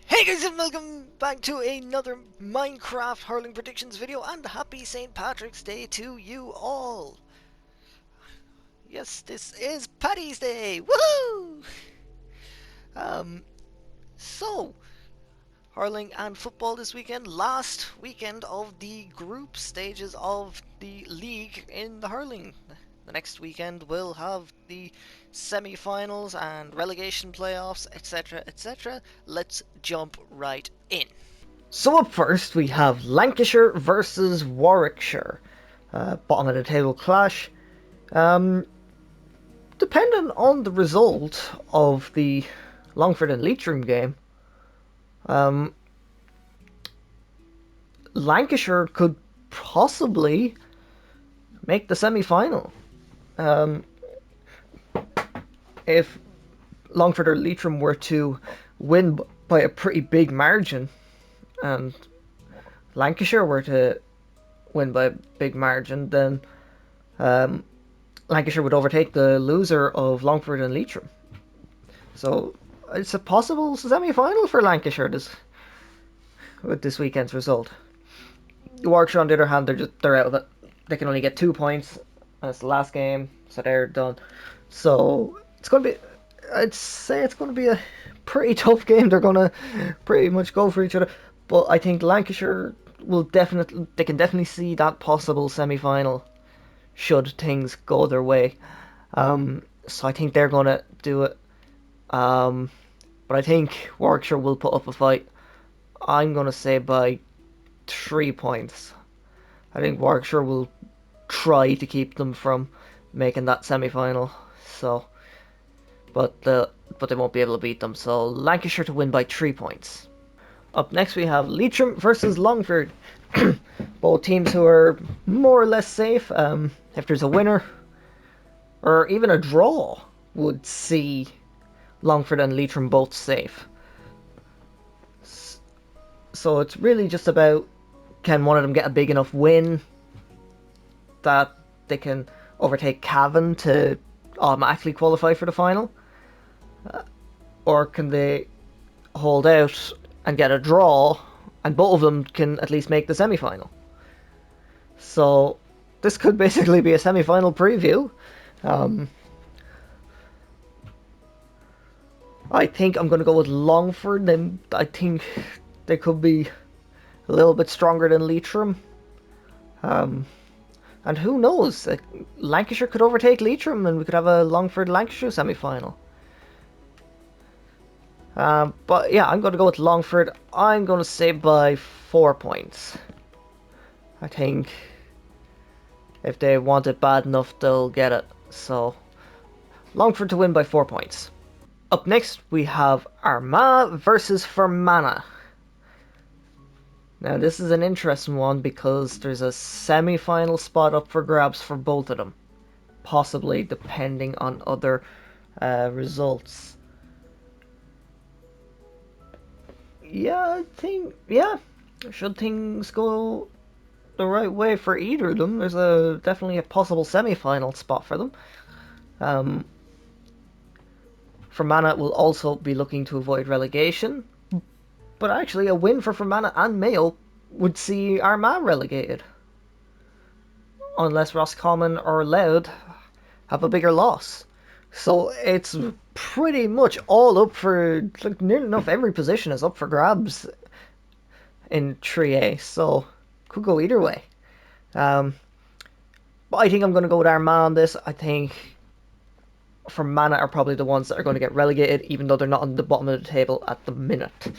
Hey guys, and welcome back to another Minecraft Hurling Predictions video, and happy St. Patrick's Day to you all! Yes, this is Paddy's Day! Woohoo! Um, so, hurling and football this weekend, last weekend of the group stages of the league in the hurling. The next weekend we'll have the semi-finals and relegation playoffs, etc, etc. Let's jump right in. So up first we have Lancashire versus Warwickshire. Bottom of the table clash. Um, Depending on the result of the Longford and Leitrim game, um, Lancashire could possibly make the semi-final. Um, if Longford or Leitrim were to win by a pretty big margin, and Lancashire were to win by a big margin, then Lancashire would overtake the loser of Longford and Leitrim. So it's a possible semi-final for Lancashire with this weekend's result. Warwickshire, on the other hand, they're out of it. They can only get 2 points, and it's the last game, so they're done. So it's going to be, I'd say it's going to be a pretty tough game. They're going to pretty much go for each other. But I think Lancashire they can definitely see that possible semi-final should things go their way. So I think they're going to do it. But I think Warwickshire will put up a fight. I'm going to say by 3 points. I think Warwickshire will try to keep them from making that semi-final. So, but they won't be able to beat them. So Lancashire to win by 3 points. Up next we have Leitrim versus Longford. Both teams who are more or less safe. If there's a winner or even a draw, would see Longford and Leitrim both safe. So it's really just about, can one of them get a big enough win that they can overtake Cavan to automatically qualify for the final? Or can they hold out and get a draw, and both of them can at least make the semi-final? So this could basically be a semi-final preview. I think I'm going to go with Longford. I think they could be a little bit stronger than Leitrim. And who knows? Lancashire could overtake Leitrim and we could have a Longford-Lancashire semi-final. But yeah, I'm going to go with Longford. I'm going to say by 4 points. I think if they want it bad enough, they'll get it. So, Longford to win by 4 points. Up next, we have Armagh versus Fermanagh. Now, this is an interesting one because there's a semi-final spot up for grabs for both of them. Possibly, depending on other results. Yeah, should things go the right way for either of them, there's definitely a possible semi-final spot for them. Fermanagh will also be looking to avoid relegation, but actually a win for Fermanagh and Mayo would see Armagh relegated. Unless Roscommon or Louth have a bigger loss. So it's pretty much all up for, like, nearly enough every position is up for grabs in 3A, so could go either way. But I think I'm going to go with Armagh on this. I think Fermanagh are probably the ones that are going to get relegated, even though they're not on the bottom of the table at the minute.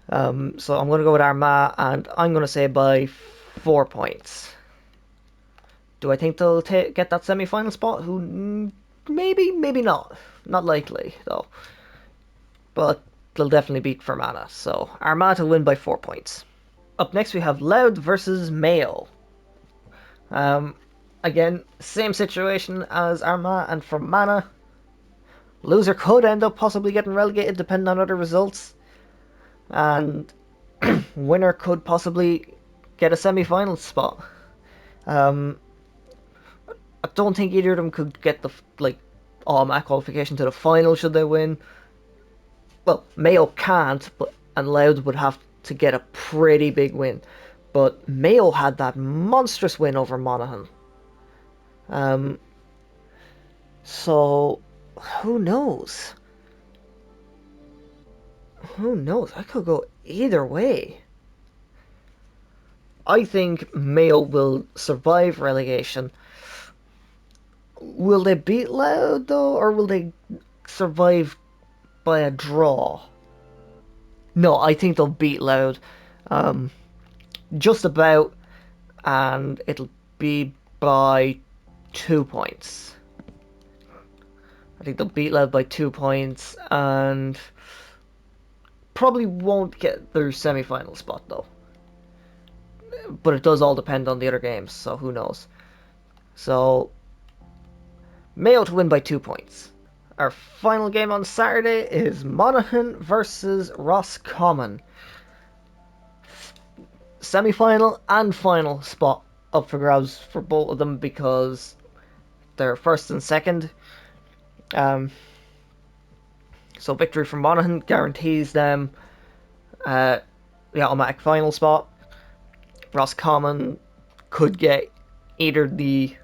So I'm going to go with Armagh, and I'm going to say by 4 points. Do I think they'll get that semi-final spot? Maybe, maybe not. Not likely, though. But they'll definitely beat Fermanagh. So Armagh to win by 4 points. Up next we have Louth versus Mayo. Again, same situation as Armagh and Fermanagh. Loser could end up possibly getting relegated depending on other results. And winner could possibly get a semi-final spot. I don't think either of them could get the automatic qualification to the final should they win. well, Mayo can't, but and Louth would have to get a pretty big win. But Mayo had that monstrous win over Monaghan. Um, so who knows? Who knows? I could go either way. I think Mayo will survive relegation. Will they beat Louth though, or will they survive by a draw? No, I think they'll beat Louth. Um, just about, and it'll be by 2 points. I think they'll beat Louth by 2 points, and probably won't get their semi-final spot though. But it does all depend on the other games, so who knows. So Mayo to win by 2 points. Our final game on Saturday is Monaghan versus Roscommon. Semi-final and final spot up for grabs for both of them because they're first and second. Um, so victory for Monaghan guarantees them the automatic final spot. Roscommon could get either the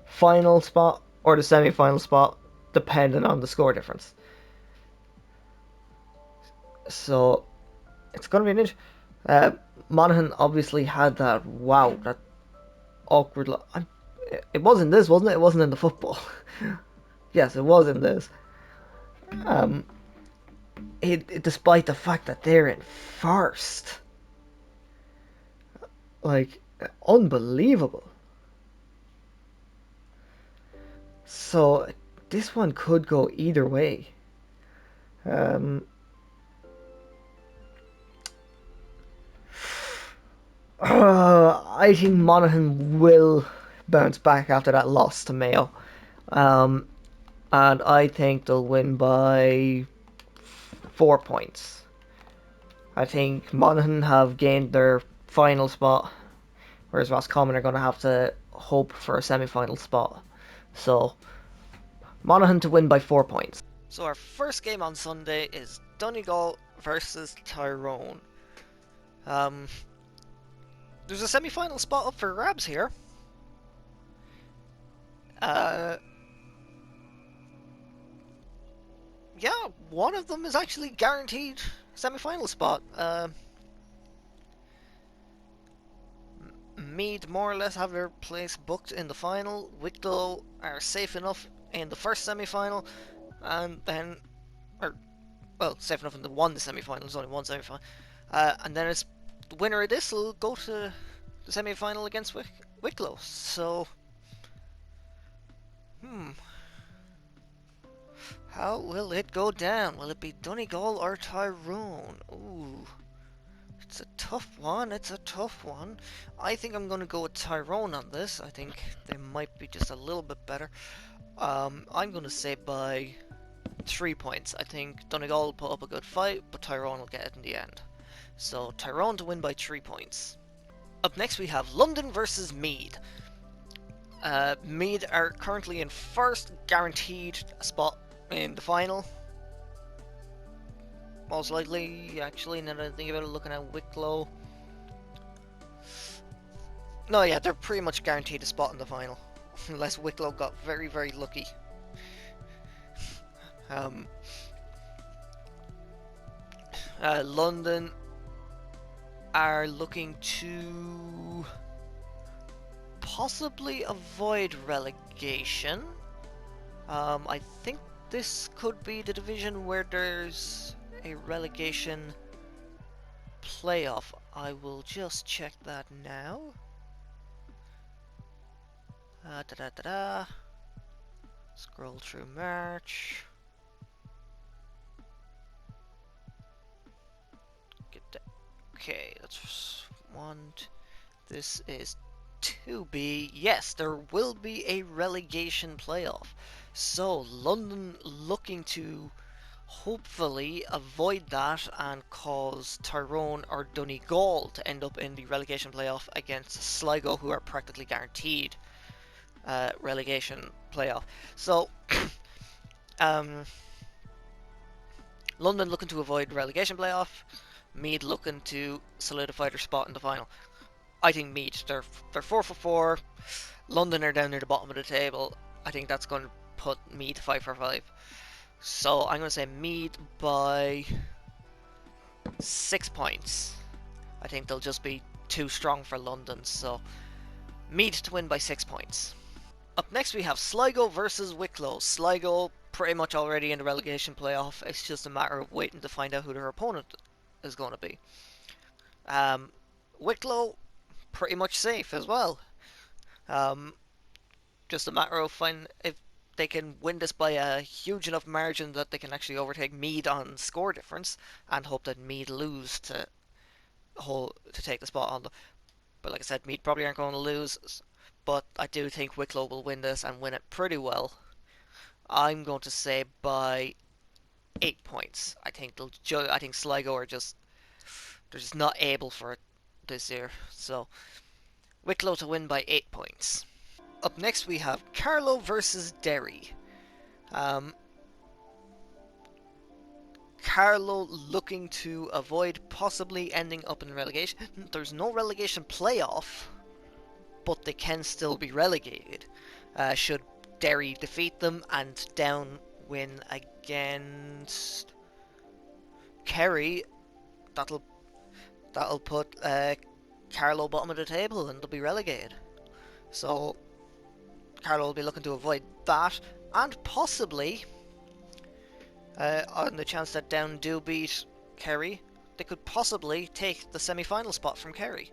final spot or the semi-final spot, depending on the score difference. So it's going to be an Monaghan obviously had that awkward. It was in this, wasn't it? It wasn't in the football. Yes, it was in this. Um, despite the fact that they're in first, like unbelievable. So this one could go either way. Um, I think Monaghan will bounce back after that loss to Mayo. Um, and I think they'll win by 4 points. I think Monaghan have gained their final spot, whereas Roscommon are going to have to hope for a semi-final spot. So, Monaghan to win by 4 points. So our first game on Sunday is Donegal versus Tyrone. There's a semi-final spot up for grabs here. Yeah, one of them is actually guaranteed semi-final spot. Meath more or less have their place booked in the final. Wicklow are safe enough in the first semi-final, and then, safe enough in the semi-final. There's only one semi-final, and then it's the winner of this will go to the semi-final against Wicklow. So, how will it go down? Will it be Donegal or Tyrone? Ooh. It's a tough one. It's a tough one. I think I'm going to go with Tyrone on this. I think they might be just a little bit better. I'm going to say by 3 points. I think Donegal will put up a good fight, but Tyrone will get it in the end. So Tyrone to win by 3 points. Up next we have London versus Meath. Meath are currently in first, guaranteed a spot in the final. Most likely, actually, now that I think about it, looking at Wicklow. No, yeah, they're pretty much guaranteed a spot in the final. Unless Wicklow got very, very lucky. London are looking to possibly avoid relegation. I think this could be the division where there's a relegation playoff. I will just check that now. Scroll through March. Okay, that's one. This is 2B. Yes, there will be a relegation playoff. So London looking to hopefully avoid that and cause Tyrone or Donegal to end up in the relegation playoff against Sligo, who are practically guaranteed relegation playoff. So London looking to avoid relegation playoff. Meath looking to solidify their spot in the final. I think Meath, they're 4 for 4. London are down near the bottom of the table. I think that's going to put Meath 5 for 5. So I'm going to say Meath by 6 points. I think they'll just be too strong for London. So Meath to win by 6 points. Up next we have Sligo versus Wicklow. Sligo pretty much already in the relegation playoff. It's just a matter of waiting to find out who their opponent is going to be. Wicklow pretty much safe as well. Um, just a matter of finding if they can win this by a huge enough margin that they can actually overtake Meath on score difference, and hope that Meath lose to take the spot on them. But like I said, Meath probably aren't going to lose. But I do think Wicklow will win this and win it pretty well. I'm going to say by 8 points. I think Sligo are just they're just not able for it this year. So Wicklow to win by 8 points. Up next we have Carlow versus Derry. Um, Carlow looking to avoid possibly ending up in relegation. There's no relegation playoff, but they can still be relegated. Should Derry defeat them and Down win against Kerry, that'll put Carlow bottom of the table and they'll be relegated. So Carlow will be looking to avoid that, and possibly on the chance that Down do beat Kerry, they could possibly take the semi-final spot from Kerry.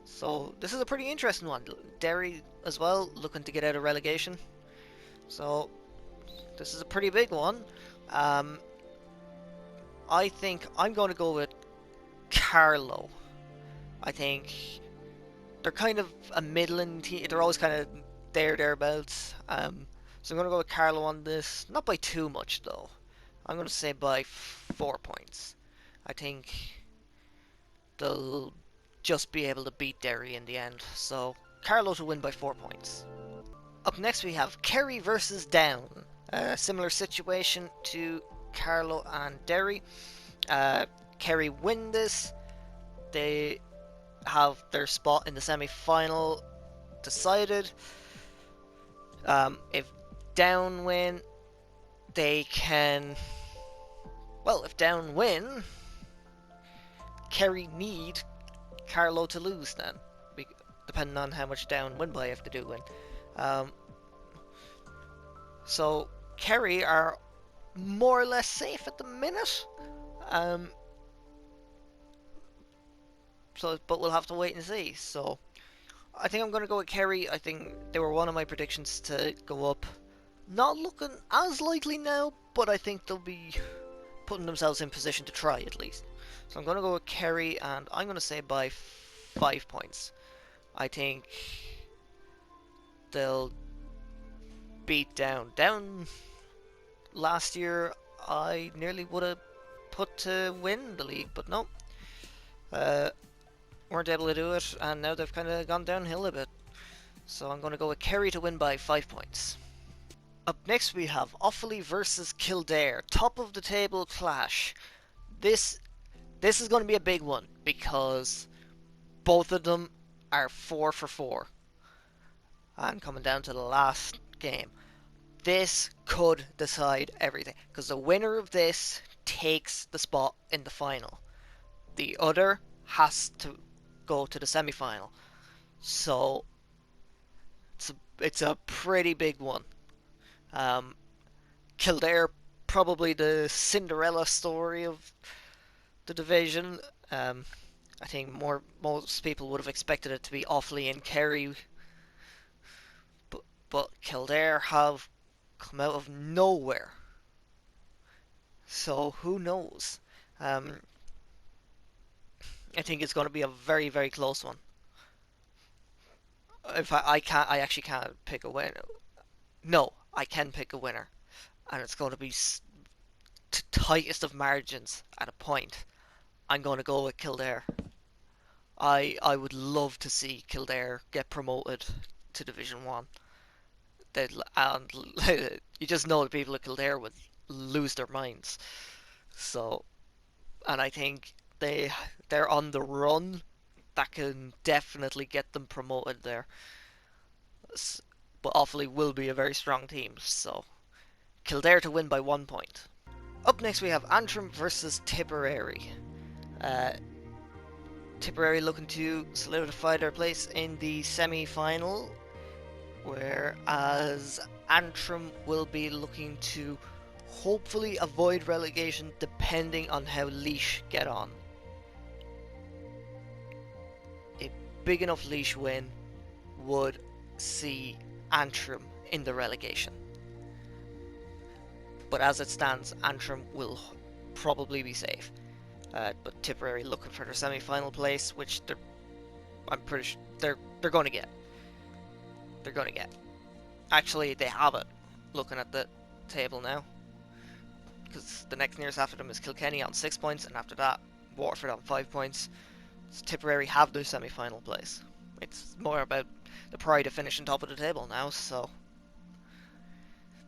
So this is a pretty interesting one. Derry as well looking to get out of relegation. So this is a pretty big one. I think I'm going to go with Carlow. I think they're kind of a middling team. They're always kind of thereabouts. So I'm going to go with Carlow on this. Not by too much though. I'm going to say by 4 points. I think they'll just be able to beat Derry in the end. So Carlow to win by 4 points. Up next we have Kerry versus Down. Similar situation to Carlow and Derry. Kerry win this. They have their spot in the semi-final decided. If Down win, they can... Well, if Down win, Kerry need Carlow to lose then, depending on how much Down win by if they do win. So Kerry are more or less safe at the minute. But we'll have to wait and see. So I think I'm going to go with Kerry. I think they were one of my predictions to go up. Not looking as likely now, but I think they'll be putting themselves in position to try at least. So I'm going to go with Kerry, and I'm going to say by 5 points. I think they'll beat Down. Down last year, I nearly would have put to win the league, but no. Weren't able to do it, and now they've kind of gone downhill a bit. So I'm going to go with Kerry to win by 5 points. Up next we have Offaly versus Kildare. Top of the table clash. This is going to be a big one because both of them are 4 for 4. And coming down to the last game. This could decide everything, because the winner of this takes the spot in the final. The other has to go to the semi-final. So it's a pretty big one. Kildare, probably the Cinderella story of the division. I think most people would have expected it to be Offaly and Kerry, but Kildare have come out of nowhere. So who knows? I think it's going to be a very, very close one. If I actually can't pick a winner. No, I can pick a winner, and it's going to be tightest of margins at a point. I'm going to go with Kildare. I would love to see Kildare get promoted to Division 1. And you just know the people at Kildare would lose their minds. So, and I think they're on the run that can definitely get them promoted there. But Offaly will be a very strong team, so Kildare to win by 1 point. Up next we have Antrim versus Tipperary. Uh, Tipperary looking to solidify their place in the semi-final, whereas Antrim will be looking to hopefully avoid relegation depending on how Laois get on. A big enough Laois win would see Antrim in the relegation. But as it stands, Antrim will probably be safe. But Tipperary looking for their semi-final place, which I'm pretty sure they're going to get. They're going to get. Actually, they have it. Looking at the table now, because the next nearest after them is Kilkenny on 6 points, and after that, Waterford on 5 points. So Tipperary have their semi-final place. It's more about the pride of finishing top of the table now. So,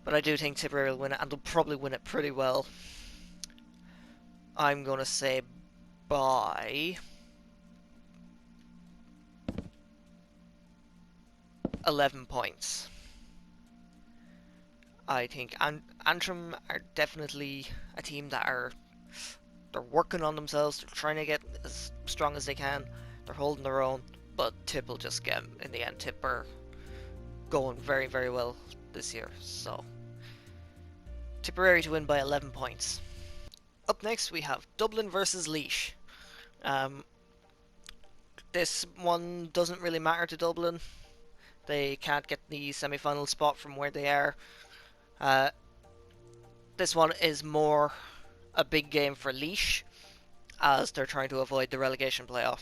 but I do think Tipperary will win it, and they'll probably win it pretty well. I'm gonna say by 11 points. I think Antrim are definitely a team that they're working on themselves. They're trying to get as strong as they can. They're holding their own, but Tip will just get them in the end. Tip are going very, very well this year. So Tipperary to win by 11 points. Up next we have Dublin versus Laois. This one doesn't really matter to Dublin. They can't get the semi-final spot from where they are. This one is more a big game for Laois, as they're trying to avoid the relegation playoff.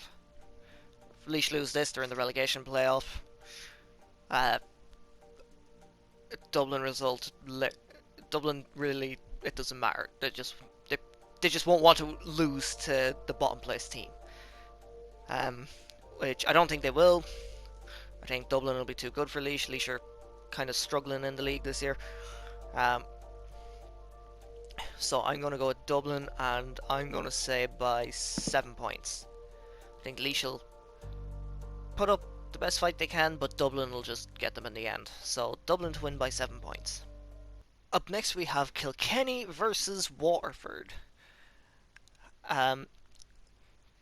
If Laois lose this, they're in the relegation playoff. Dublin result, Dublin really, it doesn't matter. They just won't want to lose to the bottom place team. Which I don't think they will. I think Dublin will be too good for Laois. Laois are kind of struggling in the league this year. So I'm going to go with Dublin, and I'm going to say by 7 points. I think Laois will put up the best fight they can, but Dublin will just get them in the end. So Dublin to win by 7 points. Up next we have Kilkenny versus Waterford.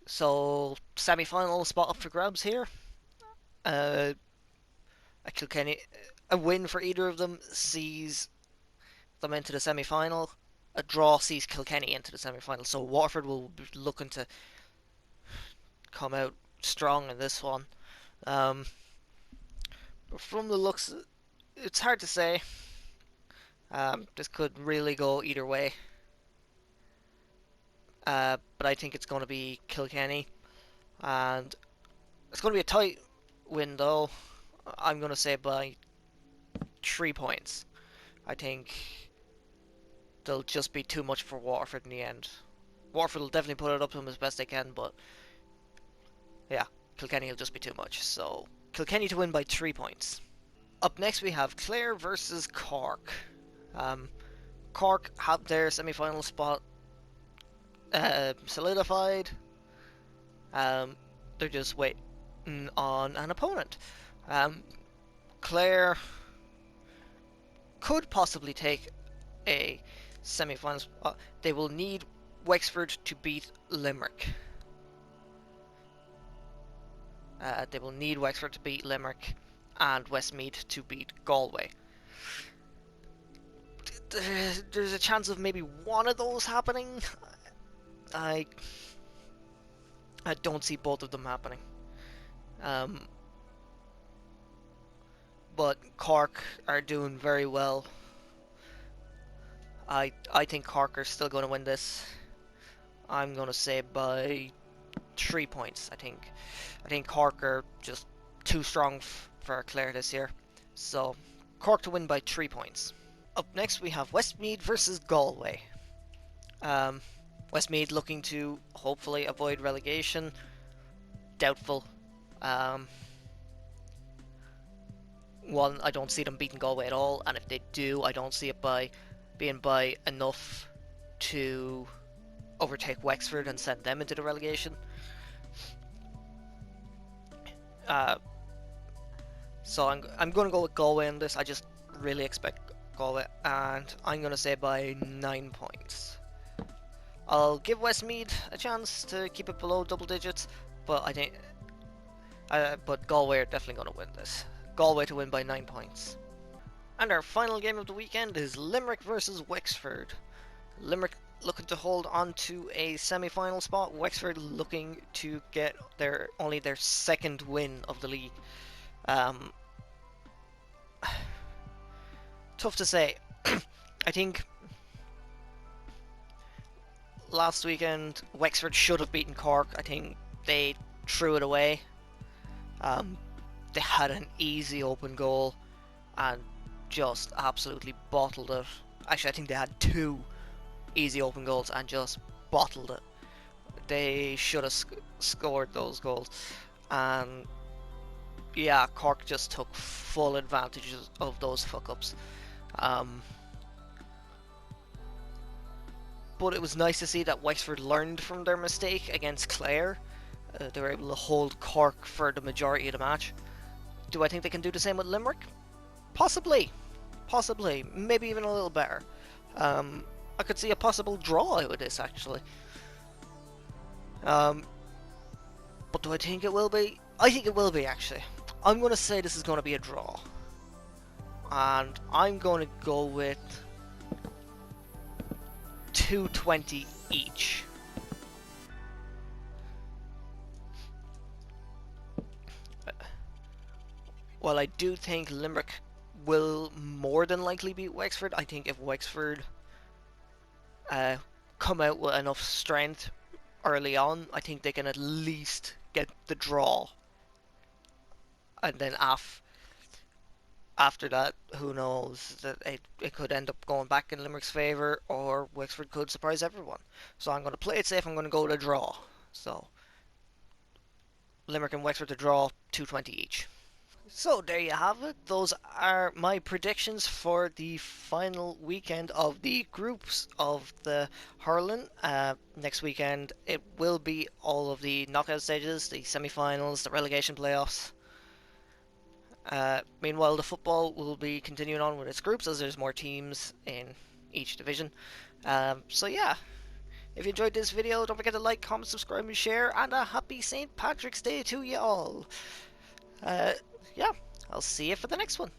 So semi-final spot up for grabs here. A win for either of them sees them into the semi-final. A draw sees Kilkenny into the semi-final. So Waterford will be looking to come out strong in this one. But from the looks, it's hard to say. This could really go either way. But I think it's going to be Kilkenny. And it's going to be a tight win, though. I'm going to say by 3 points. I think they'll just be too much for Waterford in the end. Waterford will definitely put it up to them as best they can, but yeah, Kilkenny will just be too much. So Kilkenny to win by 3 points. Up next we have Clare versus Cork. Cork have their semi-final spot solidified. They're just waiting on an opponent. Clare could possibly take a semi-final spot. They will need Wexford to beat Limerick. They will need Wexford to beat Limerick and Westmeath to beat Galway. There's a chance of maybe one of those happening. I don't see both of them happening. But Cork are doing very well. I think Cork are still going to win this. I'm going to say by 3 points. I think Cork are just too strong for Clare this year. So Cork to win by 3 points. Up next we have Westmeath versus Galway. Westmeath looking to hopefully avoid relegation. Doubtful. One, I don't see them beating Galway at all, and if they do, I don't see it being by enough to overtake Wexford and send them into the relegation. Uh, so I'm going to go with Galway in this. I just really expect Galway, and I'm going to say by 9 points. I'll give Westmeath a chance to keep it below double digits, but I think, but Galway are definitely going to win this. Galway to win by 9 points. And our final game of the weekend is Limerick versus Wexford. Limerick looking to hold on to a semi-final spot. Wexford looking to get only their second win of the league. Tough to say. I think last weekend Wexford should have beaten Cork. I think they threw it away. They had an easy open goal and just absolutely bottled it. Actually, I think they had 2 easy open goals and just bottled it. They should have scored those goals, and yeah, Cork just took full advantage of those fuck-ups. But it was nice to see that Wexford learned from their mistake against Clare. They were able to hold Cork for the majority of the match. Do I think they can do the same with Limerick? Possibly. Possibly. Maybe even a little better. I could see a possible draw out of this, actually. But do I think it will be? I think it will be, actually. I'm going to say this is going to be a draw. And I'm going to go with 220 each. While I do think Limerick will more than likely beat Wexford, I think if Wexford come out with enough strength early on, I think they can at least get the draw. And then after that, who knows, that it could end up going back in Limerick's favour, or Wexford could surprise everyone. So I'm going to play it safe, I'm going to go to draw. So Limerick and Wexford to draw, 220 each. So there you have it. Those are my predictions for the final weekend of the groups of the Hurling. Next weekend it will be all of the knockout stages, the semi-finals, the relegation playoffs. Meanwhile, the football will be continuing on with its groups as there's more teams in each division. So yeah, if you enjoyed this video, don't forget to like, comment, subscribe, and share. And a happy St. Patrick's Day to you all. Yeah, I'll see you for the next one.